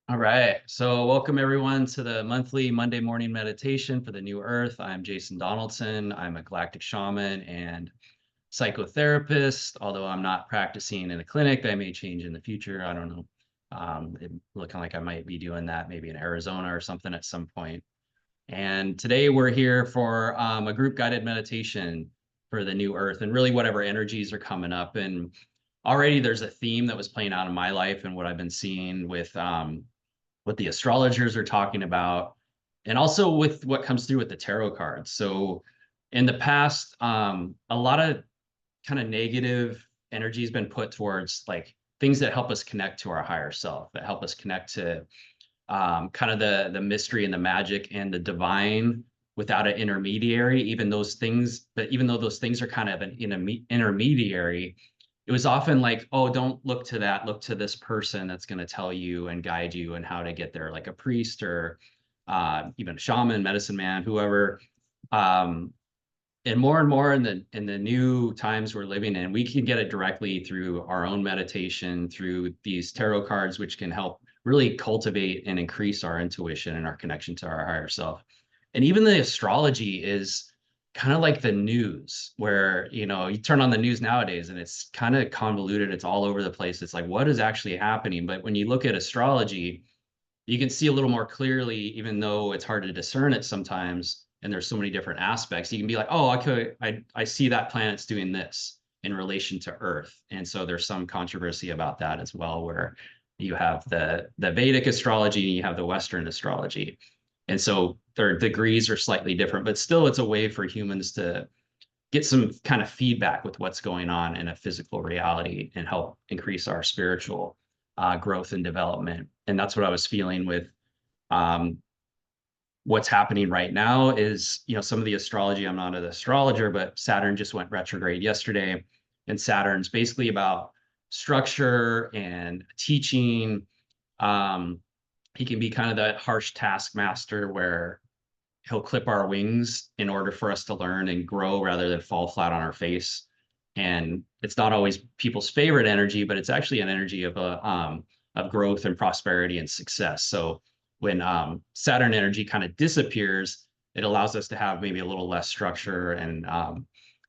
All right. So welcome everyone to the monthly Monday morning meditation for the new earth. I'm Jason Donaldson. I'm a galactic shaman and psychotherapist, although I'm not practicing in a clinic. That may change in the future. I don't know. It's looking like I might be doing that maybe in Arizona or something at some point. And today we're here for a group guided meditation for the new earth and really whatever energies are coming up. And already there's a theme that was playing out in my life and what I've been seeing with what the astrologers are talking about, and also with what comes through with the tarot cards. So in the past, a lot of kind of negative energy has been put towards like things that help us connect to our higher self, that help us connect to kind of the mystery and the magic and the divine without an intermediary. Even those things, but even though those things are kind of an intermediary, it was often like, oh, don't look to that, look to this person that's going to tell you and guide you and how to get there, like a priest or even a shaman, medicine man, whoever. Um, and more in the new times we're living in, we can get it directly through our own meditation, through these tarot cards, which can help really cultivate and increase our intuition and our connection to our higher self. And even the astrology is kind of like the news, where you turn on the news nowadays and it's kind of convoluted, it's all over the place, it's like what is actually happening. But when you look at astrology, you can see a little more clearly, even though it's hard to discern it sometimes. And there's so many different aspects. You can be like, oh, okay, I see that planet's doing this in relation to Earth. And so there's some controversy about that as well, where you have the Vedic astrology and you have the Western astrology. And so their degrees are slightly different, but still it's a way for humans to get some kind of feedback with what's going on in a physical reality and help increase our spiritual growth and development. And that's what I was feeling with um, what's happening right now is, some of the astrology, I'm not an astrologer, but Saturn just went retrograde yesterday. And Saturn's basically about structure and teaching. He can be kind of that harsh taskmaster where he'll clip our wings in order for us to learn and grow rather than fall flat on our face. And it's not always people's favorite energy, but it's actually an energy of growth and prosperity and success. So when Saturn energy kind of disappears, it allows us to have maybe a little less structure and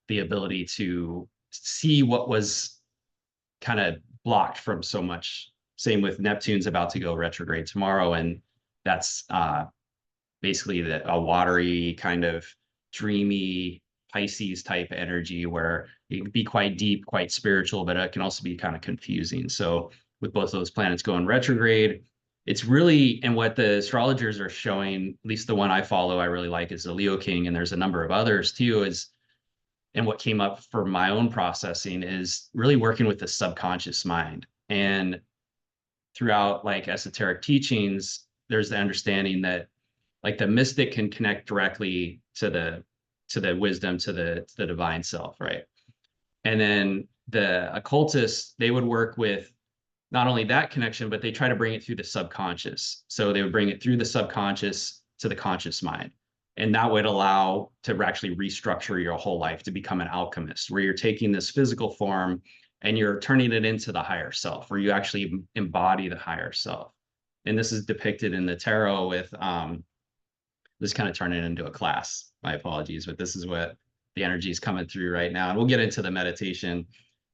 the ability to see what was kind of blocked from so much. Same with Neptune's about to go retrograde tomorrow, and that's basically a watery kind of dreamy Pisces type energy where it can be quite deep, quite spiritual, but it can also be kind of confusing. So with both those planets going retrograde, it's really, and what the astrologers are showing, at least the one I follow, I really like, is the Leo King, and there's a number of others too, and what came up for my own processing is really working with the subconscious mind. And throughout like esoteric teachings, there's the understanding that like the mystic can connect directly to the wisdom, to the divine self, right? And then the occultists, they would work with not only that connection, but they try to bring it through the subconscious. So they would bring it through the subconscious to the conscious mind. And that would allow to actually restructure your whole life to become an alchemist, where you're taking this physical form and you're turning it into the higher self, where you actually embody the higher self. And this is depicted in the tarot with this kind of turned it into a class. My apologies, but this is what the energy is coming through right now. And we'll get into the meditation.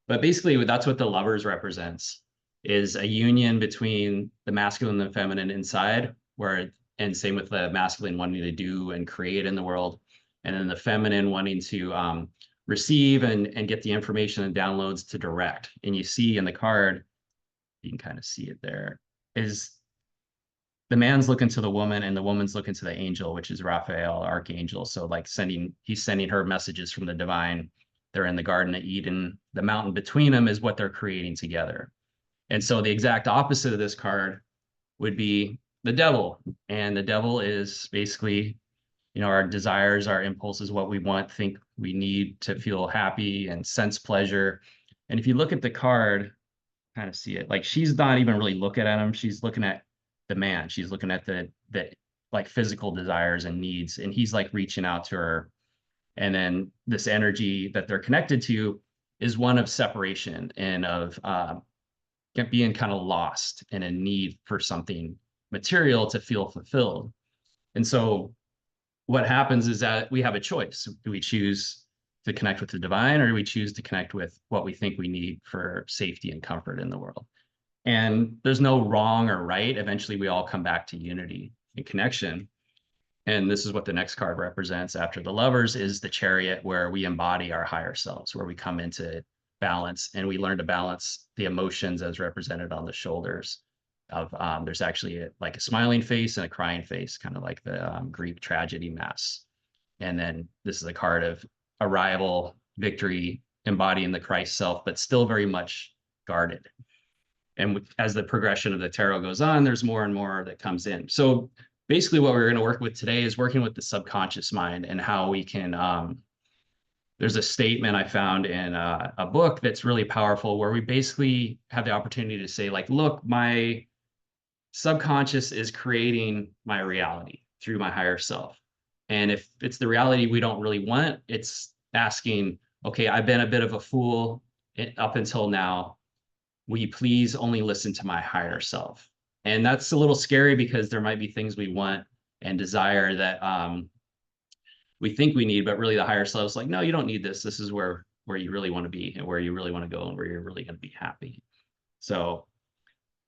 But basically, that's what the lovers represents, is a union between the masculine and the feminine inside, and same with the masculine wanting to do and create in the world, and then the feminine wanting to receive and get the information and downloads to direct. And you see in the card, you can kind of see it there, is the man's looking to the woman and the woman's looking to the angel, which is Raphael, archangel. So like he's sending her messages from the divine. They're in the Garden of Eden. The mountain between them is what they're creating together. And so the exact opposite of this card would be the devil. And the devil is basically, our desires, our impulses, what we want, think we need to feel happy and sense pleasure. And if you look at the card, kind of see it, like she's not even really looking at him. She's looking at the man. She's looking at the like physical desires and needs, and he's like reaching out to her And then this energy that they're connected to is one of separation and of being kind of lost and a need for something material to feel fulfilled. And so what happens is that we have a choice. Do we choose to connect with the divine, or do we choose to connect with what we think we need for safety and comfort in the world? And there's no wrong or right. Eventually, we all come back to unity and connection. And this is what the next card represents after the lovers is the chariot, where we embody our higher selves, where we come into balance and we learn to balance the emotions as represented on the shoulders of there's actually like a smiling face and a crying face, kind of like the Greek tragedy mass. And then this is a card of arrival, victory, embodying the Christ self, but still very much guarded. And as the progression of the tarot goes on, there's more and more that comes in. So basically what we're going to work with today is working with the subconscious mind and how we can there's a statement I found in a book that's really powerful where we basically have the opportunity to say, like, look, my subconscious is creating my reality through my higher self. And if it's the reality we don't really want, it's asking, okay, I've been a bit of a fool up until now. Will you please only listen to my higher self? And that's a little scary because there might be things we want and desire that we think we need, but really the higher self is like, no, you don't need this. This is where you really want to be and where you really want to go and where you're really going to be happy. So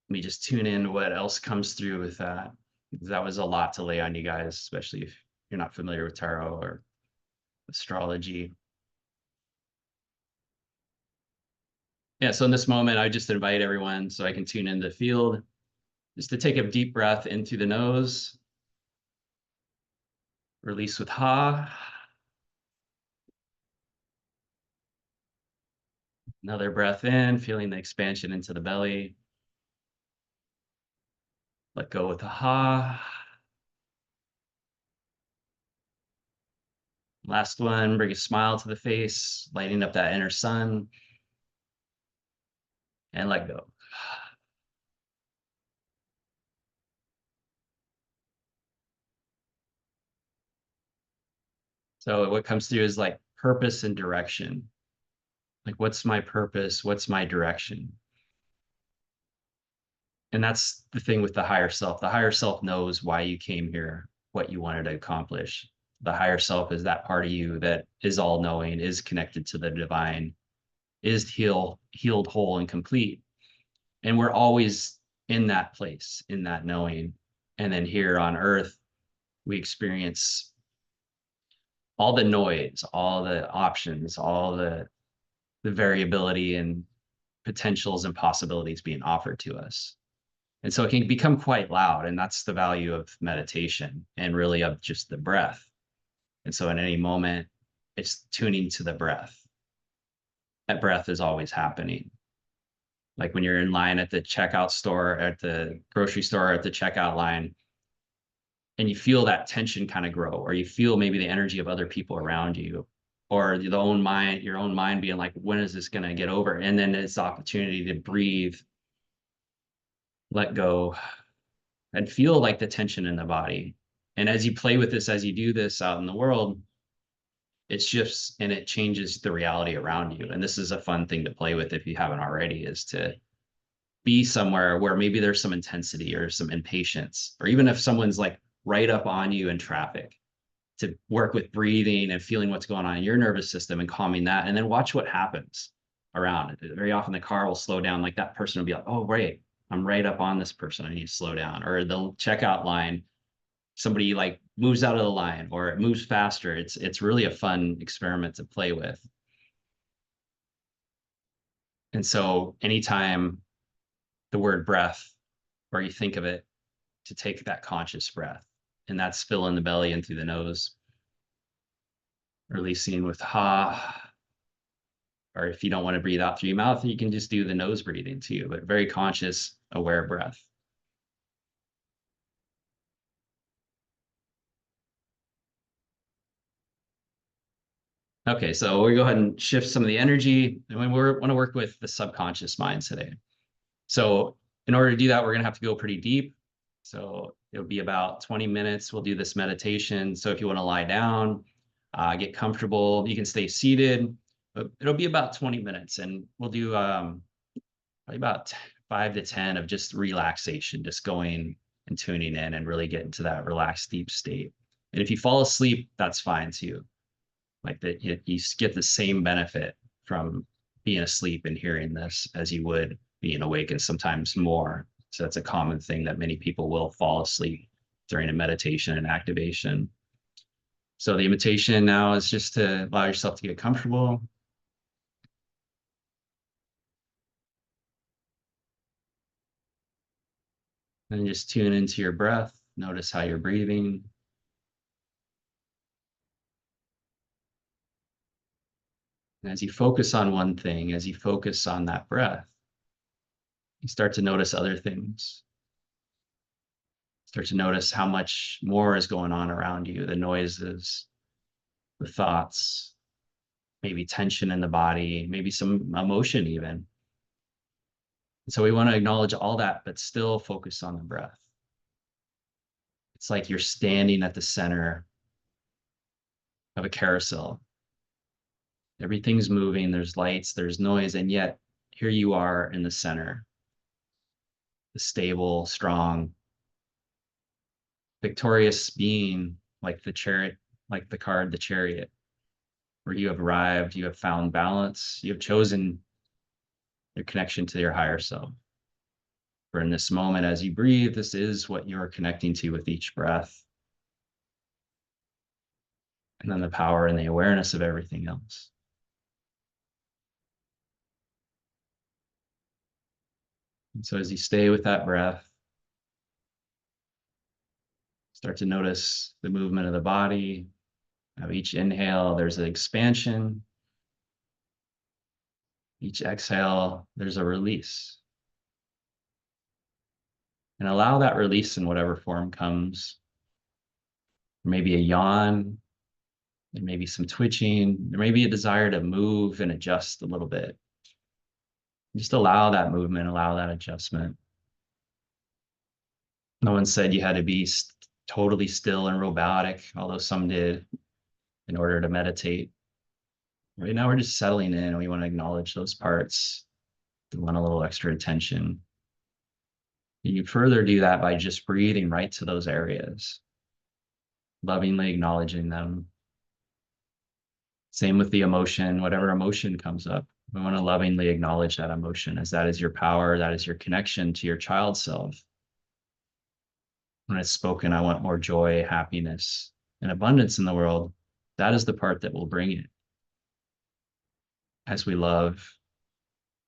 let me just tune in what else comes through with that. That was a lot to lay on you guys, especially if you're not familiar with tarot or astrology. Yeah, so in this moment, I just invite everyone so I can tune into the field, just to take a deep breath in through the nose, release with ha. Another breath in, feeling the expansion into the belly. Let go with the ha. Last one, bring a smile to the face, lighting up that inner sun, and let go. So what comes through is like purpose and direction. Like, what's my purpose? What's my direction? And that's the thing with the higher self. The higher self knows why you came here, what you wanted to accomplish. The higher self is that part of you that is all knowing, is connected to the divine, is healed, whole, and complete. And we're always in that place, in that knowing. And then here on earth, we experience all the noise, all the options, all the variability and potentials and possibilities being offered to us. And so it can become quite loud. And that's the value of meditation and really of just the breath. And so in any moment, it's tuning to the breath. That breath is always happening. Like when you're in line at the checkout store, at the grocery store, at the checkout line, and you feel that tension kind of grow, or you feel maybe the energy of other people around you, or your own mind being like, when is this going to get over? And then it's the opportunity to breathe, let go, and feel like the tension in the body. And as you play with this, as you do this out in the world, it shifts and it changes the reality around you. And this is a fun thing to play with if you haven't already, is to be somewhere where maybe there's some intensity or some impatience, or even if someone's like right up on you in traffic, to work with breathing and feeling what's going on in your nervous system and calming that, and then watch what happens around it. Very often the car will slow down, like that person will be like, oh, right, I'm right up on this person, I need to slow down. Or the checkout line, somebody like moves out of the line or it moves faster. It's really a fun experiment to play with. And so anytime the word breath, or you think of it, to take that conscious breath, and that's fill in the belly and through the nose, releasing with ha. Or if you don't want to breathe out through your mouth, you can just do the nose breathing too, but very conscious, aware breath. Okay, so we go ahead and shift some of the energy, and we want to work with the subconscious mind today. So in order to do that, we're going to have to go pretty deep. So it'll be about 20 minutes. We'll do this meditation. So if you want to lie down, Get comfortable. You can stay seated, but it'll be about 20 minutes, and we'll do probably about 5 to 10 of just relaxation, just going and tuning in and really get into that relaxed, deep state. And if you fall asleep, that's fine too. Like that, you get the same benefit from being asleep and hearing this as you would being awake, and sometimes more. So that's a common thing that many people will fall asleep during a meditation and activation. So the invitation now is just to allow yourself to get comfortable. And just tune into your breath. Notice how you're breathing. And as you focus on one thing, as you focus on that breath, you start to notice other things. Start to notice how much more is going on around you, the noises, the thoughts, maybe tension in the body, maybe some emotion even. And so we want to acknowledge all that, but still focus on the breath. It's like you're standing at the center of a carousel. Everything's moving, there's lights, there's noise, and yet here you are in the center, the stable, strong, victorious being, like the chariot, like the card, the chariot, where you have arrived, you have found balance, you have chosen your connection to your higher self. For in this moment, as you breathe, this is what you're connecting to with each breath. And then the power and the awareness of everything else. And so as you stay with that breath, start to notice the movement of the body. Of each inhale, there's an expansion. Each exhale, there's a release. And allow that release in whatever form comes. Maybe a yawn, there may be some twitching, there may be a desire to move and adjust a little bit. Just allow that movement, allow that adjustment. No one said you had to be totally still and robotic, although some did in order to meditate. Right now, we're just settling in and we want to acknowledge those parts. We want a little extra attention. You further do that by just breathing right to those areas, lovingly acknowledging them. Same with the emotion, whatever emotion comes up. We want to lovingly acknowledge that emotion, as that is your power, that is your connection to your child self. When it's spoken, I want more joy, happiness, and abundance in the world. That is the part that will bring it. As we love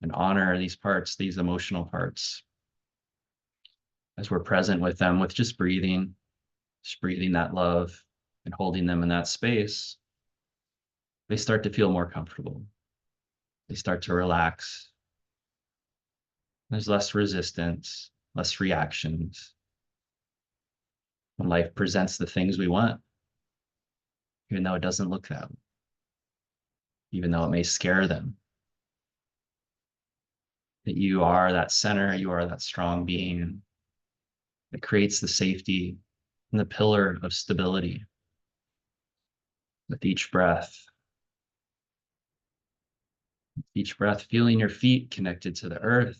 and honor these parts, these emotional parts, as we're present with them with just breathing that love and holding them in that space, they start to feel more comfortable. They start to relax. There's less resistance, less reactions. When life presents the things we want, even though it doesn't look that way, even though it may scare them, that you are that center, you are that strong being that creates the safety and the pillar of stability with each breath, feeling your feet connected to the earth,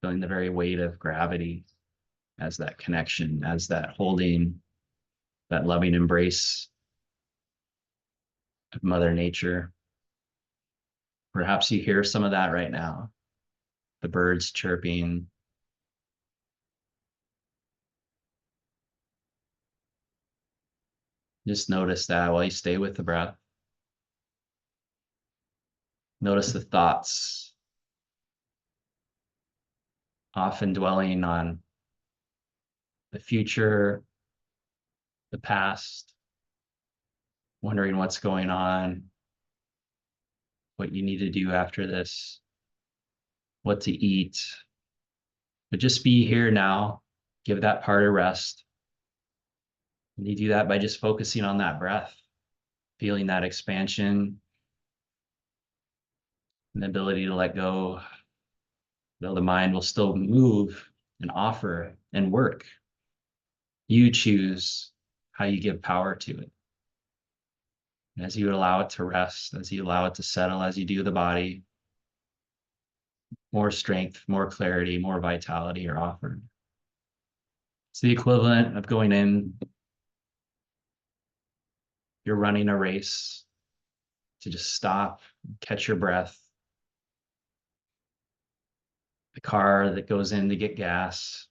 feeling the very weight of gravity as that connection, as that holding, that loving embrace of Mother Nature. Perhaps you hear some of that right now, the birds chirping. Just notice that while you stay with the breath. Notice the thoughts, often dwelling on the future, the past, wondering what's going on, what you need to do after this, what to eat. But just be here now, give that part a rest. And you do that by just focusing on that breath, feeling that expansion and the ability to let go, though the mind will still move and offer and work. You choose how you give power to it. And as you allow it to rest, as you allow it to settle, as you do the body, more strength, more clarity, more vitality are offered. It's the equivalent of going in, you're running a race, to just stop, catch your breath. The car that goes in to get gas,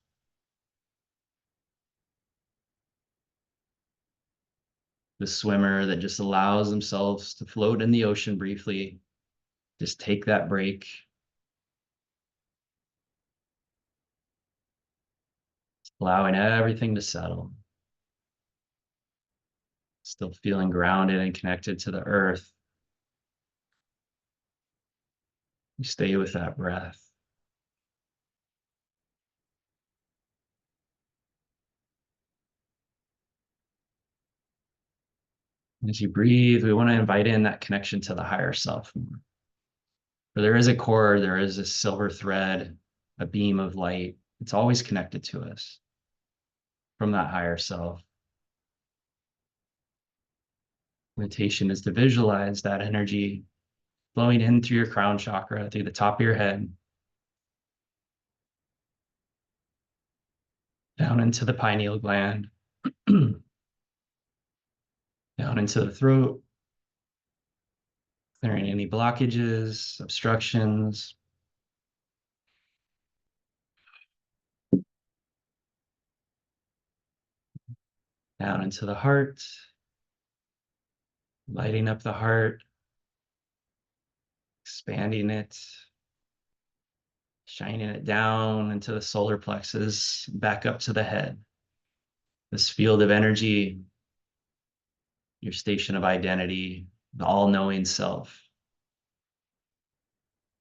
the swimmer that just allows themselves to float in the ocean briefly, just take that break, allowing everything to settle, still feeling grounded and connected to the earth. You stay with that breath. As you breathe, we want to invite in that connection to the higher self more. For there is a cord, there is a silver thread, a beam of light. It's always connected to us from that higher self. Meditation is to visualize that energy flowing in through your crown chakra, through the top of your head, down into the pineal gland, down into the throat, clearing any blockages, obstructions, down into the heart, lighting up the heart, expanding it, shining it down into the solar plexus, back up to the head. This field of energy, your station of identity, the all-knowing self,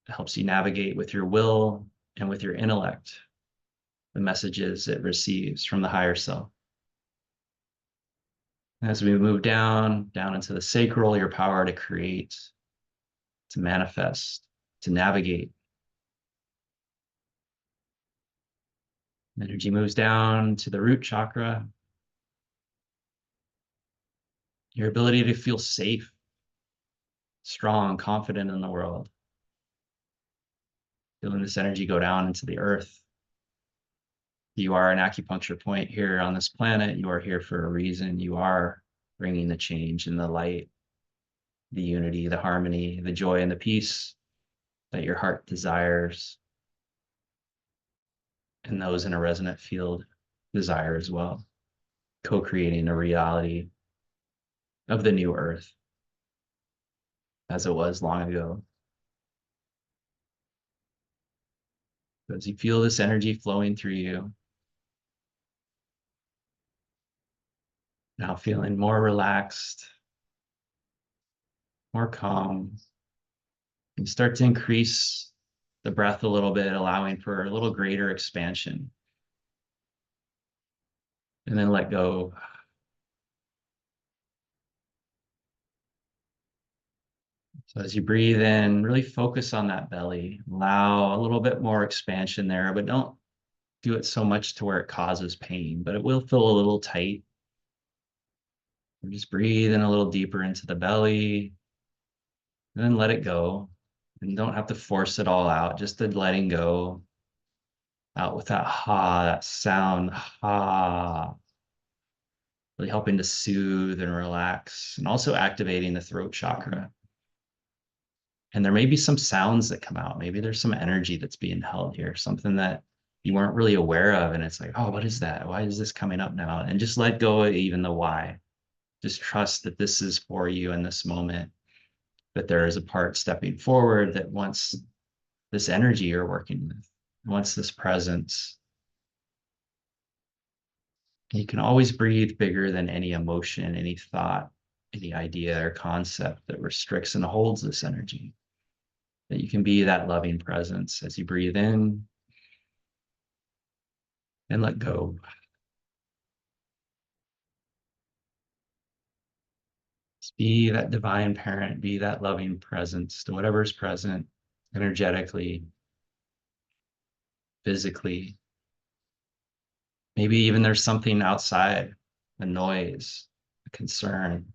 it helps you navigate with your will and with your intellect the messages it receives from the higher self. As we move down into the sacral, your power to create, to manifest, to navigate. Energy moves down to the root chakra, your ability to feel safe, strong, confident in the world. Feeling this energy go down into the earth. You are an acupuncture point here on this planet. You are here for a reason. You are bringing the change and the light, the unity, the harmony, the joy, and the peace that your heart desires, and those in a resonant field desire as well, co-creating a reality of the new earth as it was long ago. As you feel this energy flowing through you, now feeling more relaxed, more calm, you start to increase the breath a little bit, allowing for a little greater expansion. And then let go. So as you breathe in, really focus on that belly. Allow a little bit more expansion there, but don't do it so much to where it causes pain, but it will feel a little tight. And just breathe in a little deeper into the belly, and then let it go. And don't have to force it all out, just the letting go out with that ha, that sound, ha, really helping to soothe and relax, and also activating the throat chakra. And there may be some sounds that come out. Maybe there's some energy that's being held here, something that you weren't really aware of. And it's like, oh, what is that? Why is this coming up now? And just let go of even the why. Just trust that this is for you in this moment, that there is a part stepping forward that wants this energy you're working with, wants this presence. You can always breathe bigger than any emotion, any thought, any idea or concept that restricts and holds this energy. That you can be that loving presence as you breathe in and let go. Just be that divine parent, be that loving presence to whatever's present energetically, physically. Maybe even there's something outside, a noise, a concern.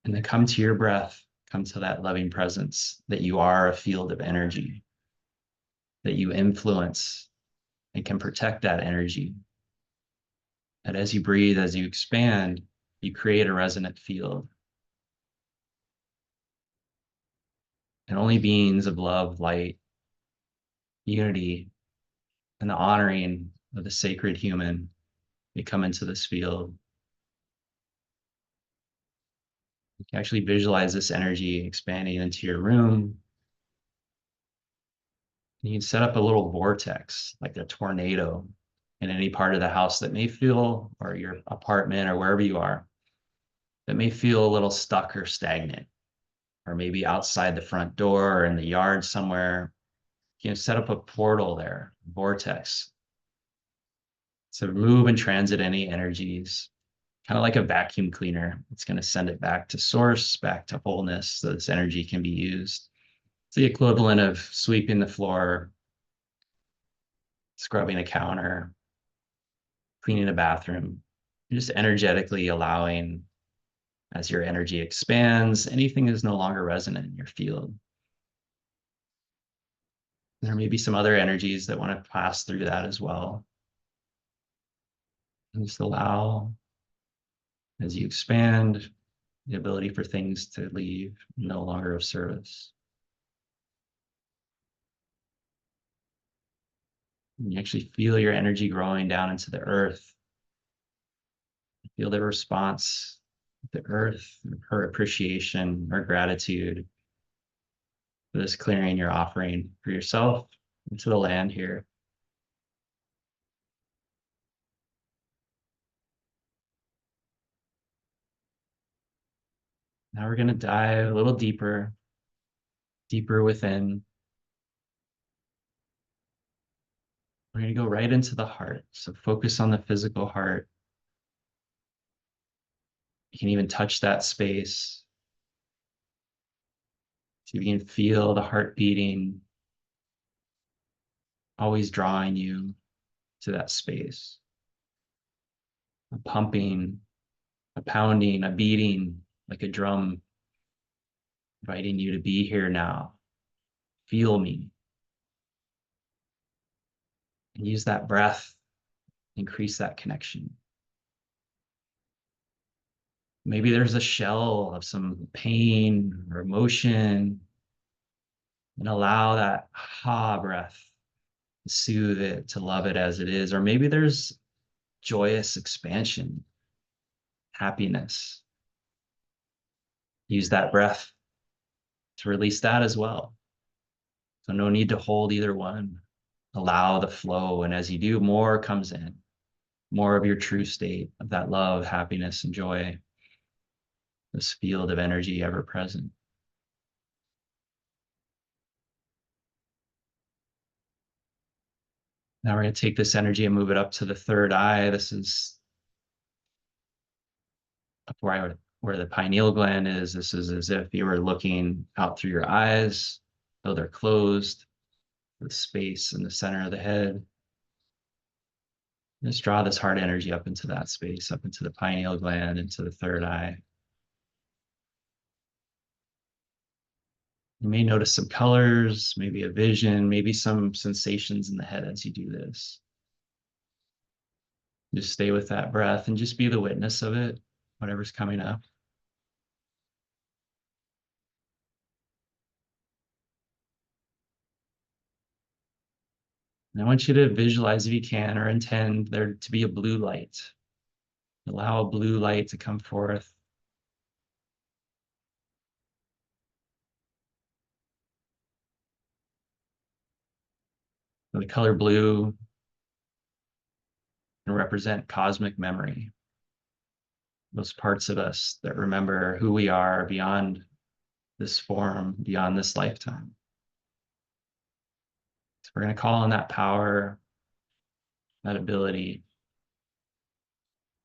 And then come to your breath, come to that loving presence that you are a field of energy, that you influence and can protect that energy. And as you breathe, as you expand, you create a resonant field. And only beings of love, light, unity, and the honoring of the sacred human may come into this field. You can actually visualize this energy expanding into your room. You can set up a little vortex, like a tornado, in any part of the house that may feel, or your apartment, or wherever you are, that may feel a little stuck or stagnant, or maybe outside the front door or in the yard somewhere. You can set up a portal there, vortex, to move and transit any energies, kind of like a vacuum cleaner. It's going to send it back to source, back to wholeness, so this energy can be used. It's the equivalent of sweeping the floor, scrubbing a counter, cleaning a bathroom, just energetically allowing, as your energy expands, anything is no longer resonant in your field. There may be some other energies that want to pass through that as well. And just allow, as you expand, the ability for things to leave no longer of service. And you actually feel your energy growing down into the earth. Feel the response of the earth, her appreciation, her gratitude for this clearing you're offering for yourself and to the land here. Now we're going to dive a little deeper, deeper within. We're going to go right into the heart. So focus on the physical heart. You can even touch that space. So you can feel the heart beating, always drawing you to that space. A pumping, a pounding, a beating like a drum, inviting you to be here now. Feel me. And use that breath, increase that connection. Maybe there's a shell of some pain or emotion, and allow that ha breath to soothe it, to love it as it is. Or maybe there's joyous expansion, happiness. Use that breath to release that as well. So no need to hold either one. Allow the flow. And as you do, more comes in, more of your true state of that love, happiness, and joy, this field of energy ever present. Now we're going to take this energy and move it up to the third eye. This is where the pineal gland is. This is as if you were looking out through your eyes, though they're closed, the space in the center of the head. Just draw this heart energy up into that space, up into the pineal gland, into the third eye. You may notice some colors, maybe a vision, maybe some sensations in the head as you do this. Just stay with that breath and just be the witness of it, whatever's coming up. And I want you to visualize, if you can, or intend there to be a blue light. Allow a blue light to come forth. The color blue can represent cosmic memory. Those parts of us that remember who we are beyond this form, beyond this lifetime. So we're going to call on that power, that ability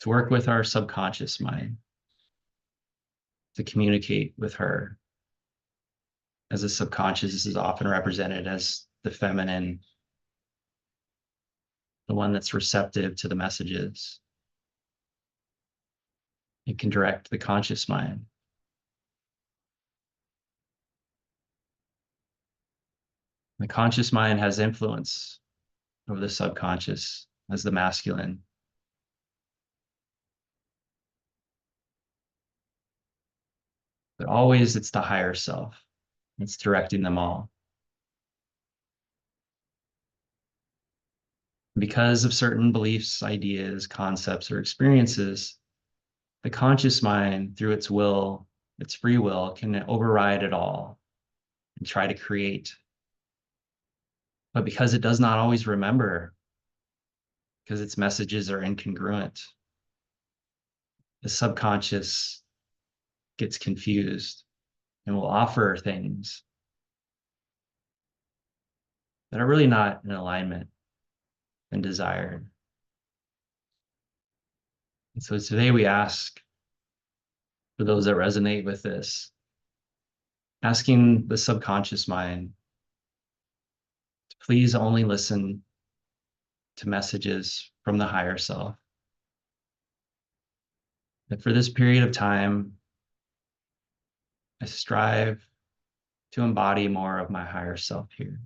to work with our subconscious mind, to communicate with her, as the subconscious is often represented as the feminine, the one that's receptive to the messages. It can direct the conscious mind. The conscious mind has influence over the subconscious as the masculine, but always it's the higher self. It's directing them all. Because of certain beliefs, ideas, concepts, or experiences, the conscious mind, through its will, its free will, can override it all and try to create. But because it does not always remember, because its messages are incongruent, the subconscious gets confused and will offer things that are really not in alignment and desired. And so today we ask, for those that resonate with this, asking the subconscious mind to please only listen to messages from the higher self. That for this period of time, I strive to embody more of my higher self here.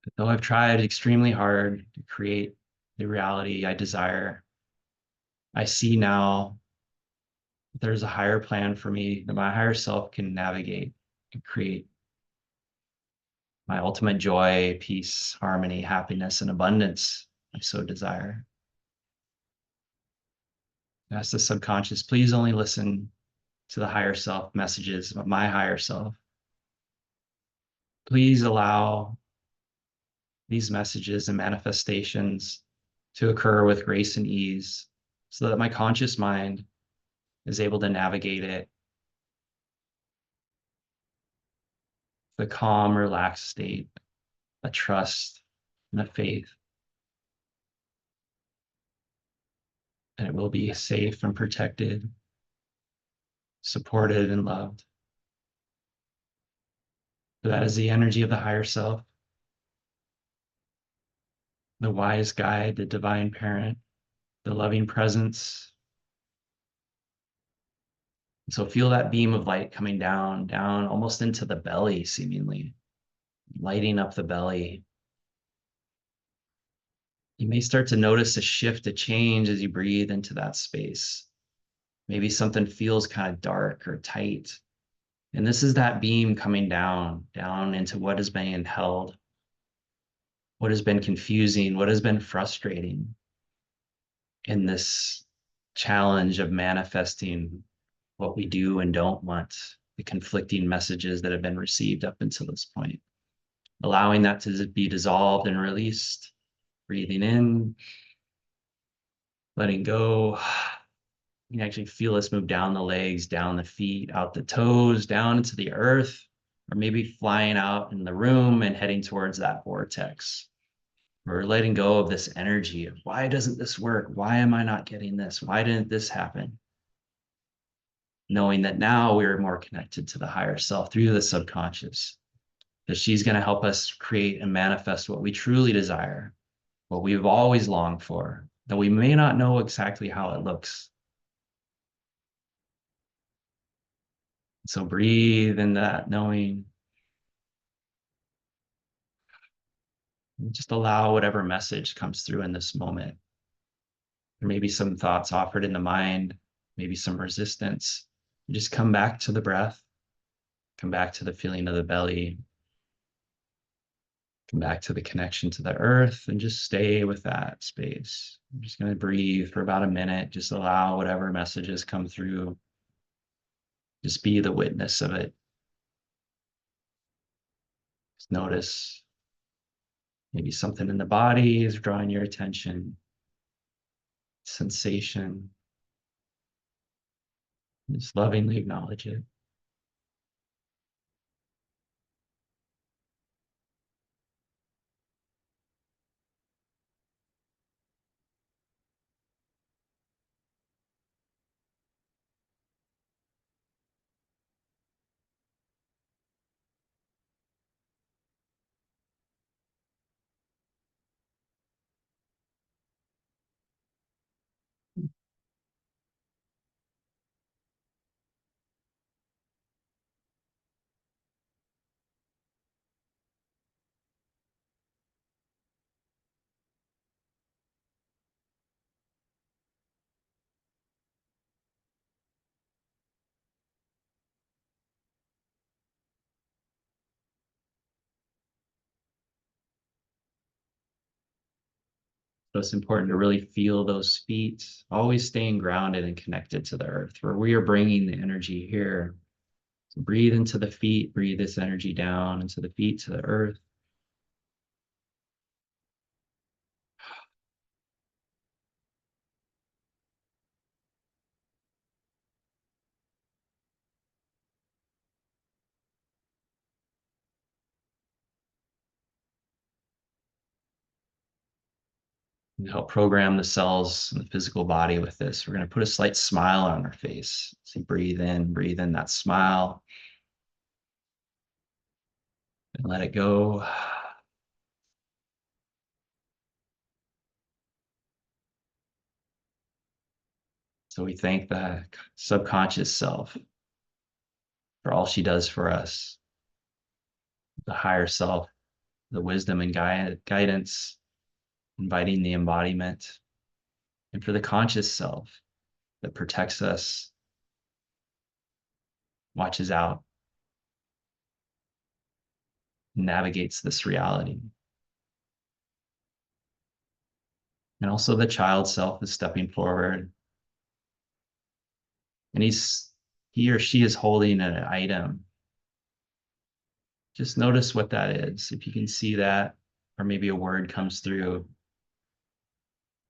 But though I've tried extremely hard to create the reality I desire, I see now that there's a higher plan for me that my higher self can navigate and create my ultimate joy, peace, harmony, happiness, and abundance I so desire. Ask the subconscious, please only listen to the higher self messages of my higher self. Please allow these messages and manifestations to occur with grace and ease so that my conscious mind is able to navigate it, the calm, relaxed state, a trust and a faith, and it will be safe and protected, supported and loved. So that is the energy of the higher self, the wise guide, the divine parent, the loving presence. So feel that beam of light coming down, down almost into the belly, seemingly, lighting up the belly. You may start to notice a shift, a change as you breathe into that space. Maybe something feels kind of dark or tight. And this is that beam coming down, down into what has been held, what has been confusing, what has been frustrating in this challenge of manifesting what we do and don't want, the conflicting messages that have been received up until this point. Allowing that to be dissolved and released, breathing in, letting go. You can actually feel us move down the legs, down the feet, out the toes, down into the earth, or maybe flying out in the room and heading towards that vortex. We're letting go of this energy of why doesn't this work? Why am I not getting this? Why didn't this happen? Knowing that now we're more connected to the higher self through the subconscious, that she's going to help us create and manifest what we truly desire, what we've always longed for, though we may not know exactly how it looks. So breathe in that knowing. Just allow whatever message comes through in this moment. There may be some thoughts offered in the mind, maybe some resistance. You just come back to the breath, come back to the feeling of the belly, come back to the connection to the earth, and just stay with that space. I'm just going to breathe for about a minute, just allow whatever messages come through. Just be the witness of it. Just notice maybe something in the body is drawing your attention, sensation. Just lovingly acknowledge it. So it's important to really feel those feet, always staying grounded and connected to the earth, where we are bringing the energy here. So breathe into the feet, breathe this energy down into the feet, to the earth. And help program the cells in the physical body with this. We're going to put a slight smile on our face. So breathe in that smile, and let it go. So we thank the subconscious self for all she does for us, the higher self, the wisdom and guidance, inviting the embodiment, and for the conscious self that protects us, watches out, navigates this reality. And also the child self is stepping forward, and he or she is holding an item. Just notice what that is. If you can see that, or maybe a word comes through,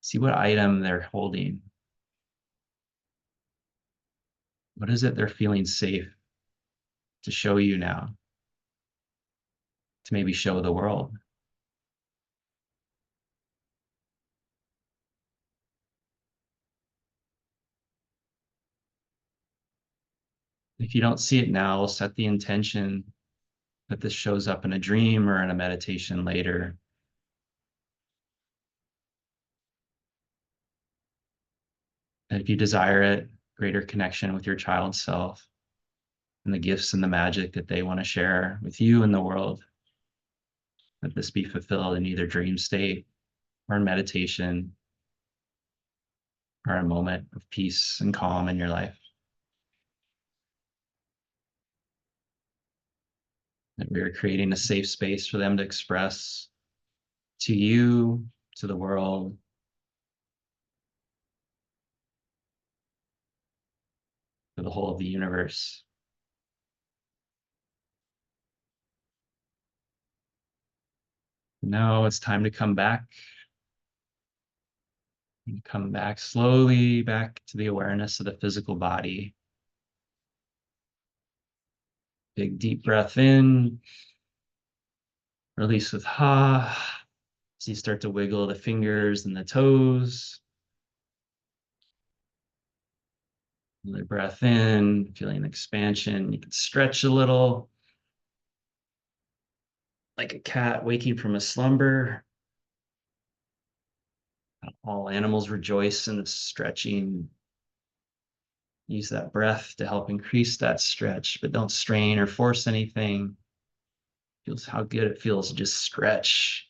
see what item they're holding. What is it they're feeling safe to show you now, to maybe show the world? If you don't see it now, set the intention that this shows up in a dream or in a meditation later. And if you desire it, greater connection with your child self and the gifts and the magic that they want to share with you and the world, let this be fulfilled in either dream state or in meditation or a moment of peace and calm in your life. That we are creating a safe space for them to express to you, to the world, to the whole of the universe. Now it's time to come back. And come back slowly back to the awareness of the physical body. Big deep breath in, release with ha. As you start to wiggle the fingers and the toes. Another breath in, feeling expansion. You can stretch a little, like a cat waking from a slumber. All animals rejoice in the stretching. Use that breath to help increase that stretch, but don't strain or force anything. Feels how good it feels to just stretch,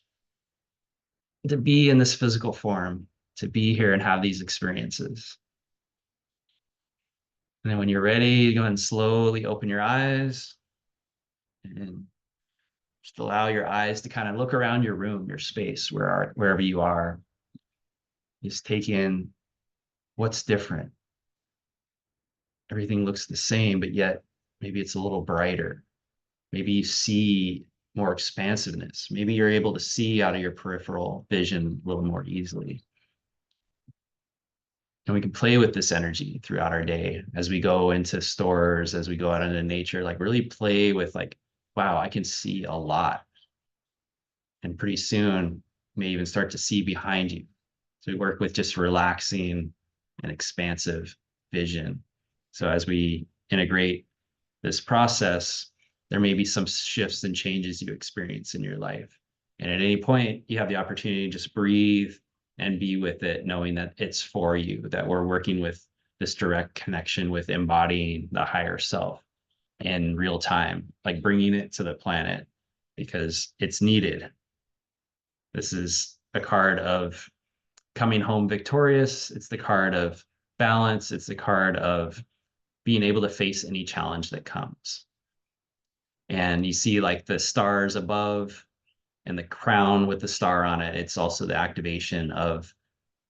to be in this physical form, to be here and have these experiences. And then when you're ready, go ahead and slowly open your eyes and just allow your eyes to kind of look around your room, your space, wherever you are. Just take in what's different. Everything looks the same, but yet maybe it's a little brighter. Maybe you see more expansiveness. Maybe you're able to see out of your peripheral vision a little more easily. And we can play with this energy throughout our day as we go into stores, as we go out into nature, like really play with like, wow, I can see a lot. And pretty soon you may even start to see behind you. So we work with just relaxing and expansive vision. So as we integrate this process, there may be some shifts and changes you experience in your life. And at any point, you have the opportunity to just breathe and be with it, knowing that it's for you, that we're working with this direct connection with embodying the higher self in real time, like bringing it to the planet because it's needed. This is a card of coming home victorious. It's the card of balance. It's the card of being able to face any challenge that comes. And you see like the stars above, and the crown with the star on it, it's also the activation of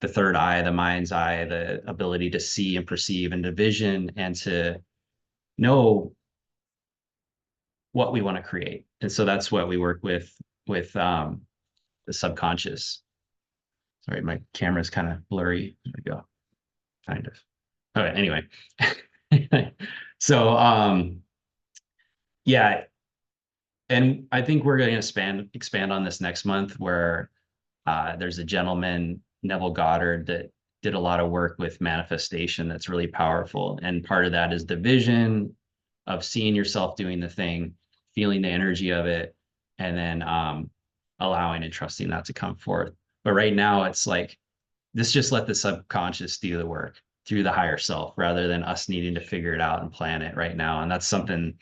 the third eye, the mind's eye, the ability to see and perceive and to vision and to know what we want to create. And so that's what we work with the subconscious. Sorry, my camera's kind of blurry. There we go. Kind of. Okay, anyway. So yeah, and I think we're going to expand on this next month where there's a gentleman, Neville Goddard, that did a lot of work with manifestation that's really powerful. And part of that is the vision of seeing yourself doing the thing, feeling the energy of it, and then allowing and trusting that to come forth. But right now, it's like, this just let the subconscious do the work through the higher self rather than us needing to figure it out and plan it right now. And that's something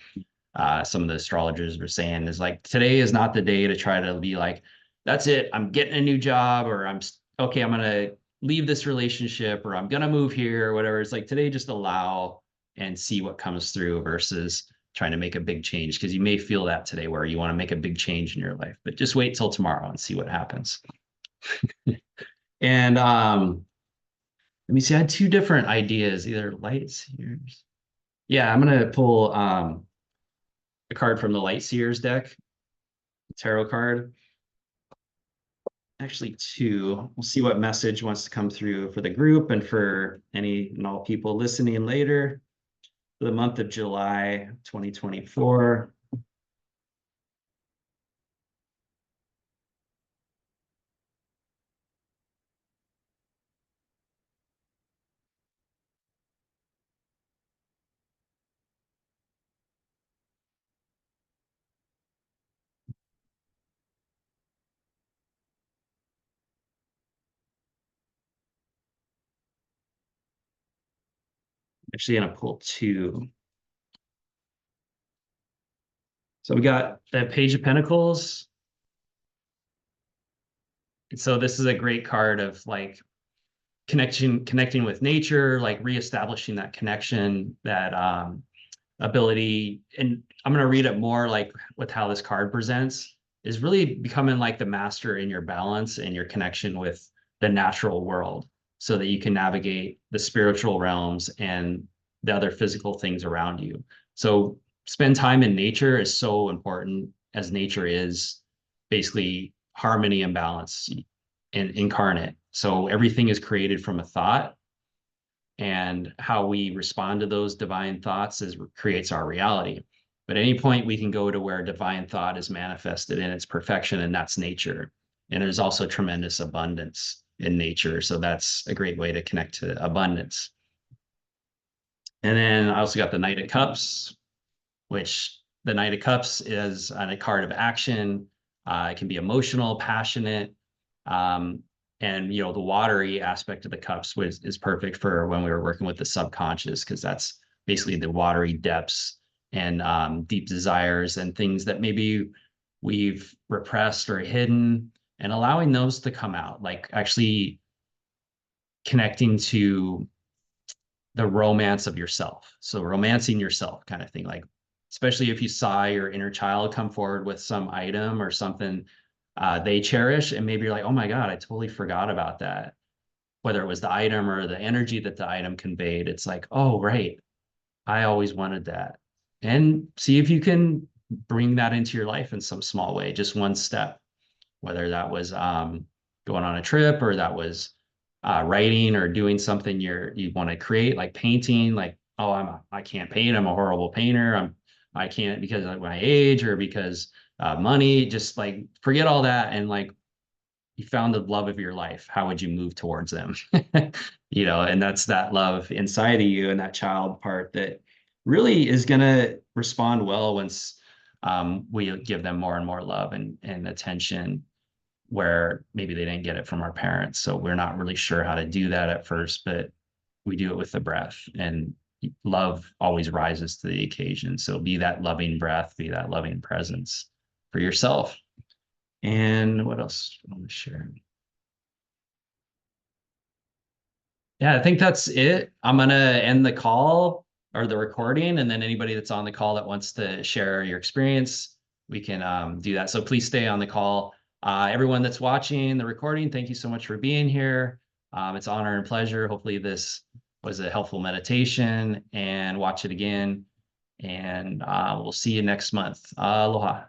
some of the astrologers were saying is like, today is not the day to try to be like, that's it, I'm getting a new job, or I'm okay, I'm going to leave this relationship, or I'm going to move here, or whatever. It's like today, just allow and see what comes through versus trying to make a big change. Because you may feel that today where you want to make a big change in your life, but just wait till tomorrow and see what happens. And let me see, I had two different ideas, either light seers. Yeah, I'm going to pull a card from the Light Seers deck, tarot card. Actually, two. We'll see what message wants to come through for the group and for any and all people listening later for the month of July 2024. Actually, going to pull two. So we got the Page of Pentacles. So this is a great card of like connecting with nature, like reestablishing that connection, that ability. And I'm going to read it more like with how this card presents is really becoming like the master in your balance and your connection with the natural world so that you can navigate the spiritual realms and the other physical things around you. So spend time in nature is so important, as nature is basically harmony and balance and incarnate. So everything is created from a thought, and how we respond to those divine thoughts creates our reality. But at any point we can go to where divine thought is manifested in its perfection, and that's nature. And there's also tremendous abundance in nature. So that's a great way to connect to abundance. And then I also got the Knight of Cups, which the Knight of Cups is a card of action. It can be emotional, passionate, and the watery aspect of the cups is perfect for when we were working with the subconscious, because that's basically the watery depths and deep desires and things that maybe we've repressed or hidden, and allowing those to come out, like actually connecting to the romance of yourself. So romancing yourself kind of thing, like especially if you saw your inner child come forward with some item or something they cherish, and maybe you're like, oh my God, I totally forgot about that. Whether it was the item or the energy that the item conveyed, it's like, oh, right, I always wanted that. And see if you can bring that into your life in some small way, just one step, whether that was going on a trip, or that was writing or doing something you want to create, like painting, like, oh, I can't paint, I'm a horrible painter, I can't because of my age, or because money, just like forget all that, and like you found the love of your life, how would you move towards them? And that's that love inside of you, and that child part that really is going to respond well once we give them more and more love and attention, where maybe they didn't get it from our parents. So we're not really sure how to do that at first, but we do it with the breath, and love always rises to the occasion. So be that loving breath, be that loving presence for yourself. And what else I want to share? Yeah, I think that's it. I'm gonna end the call or the recording, and then anybody that's on the call that wants to share your experience, we can do that. So please stay on the call. Everyone that's watching the recording, thank you so much for being here. It's an honor and pleasure. Hopefully this was a helpful meditation, and watch it again. And we'll see you next month. Aloha.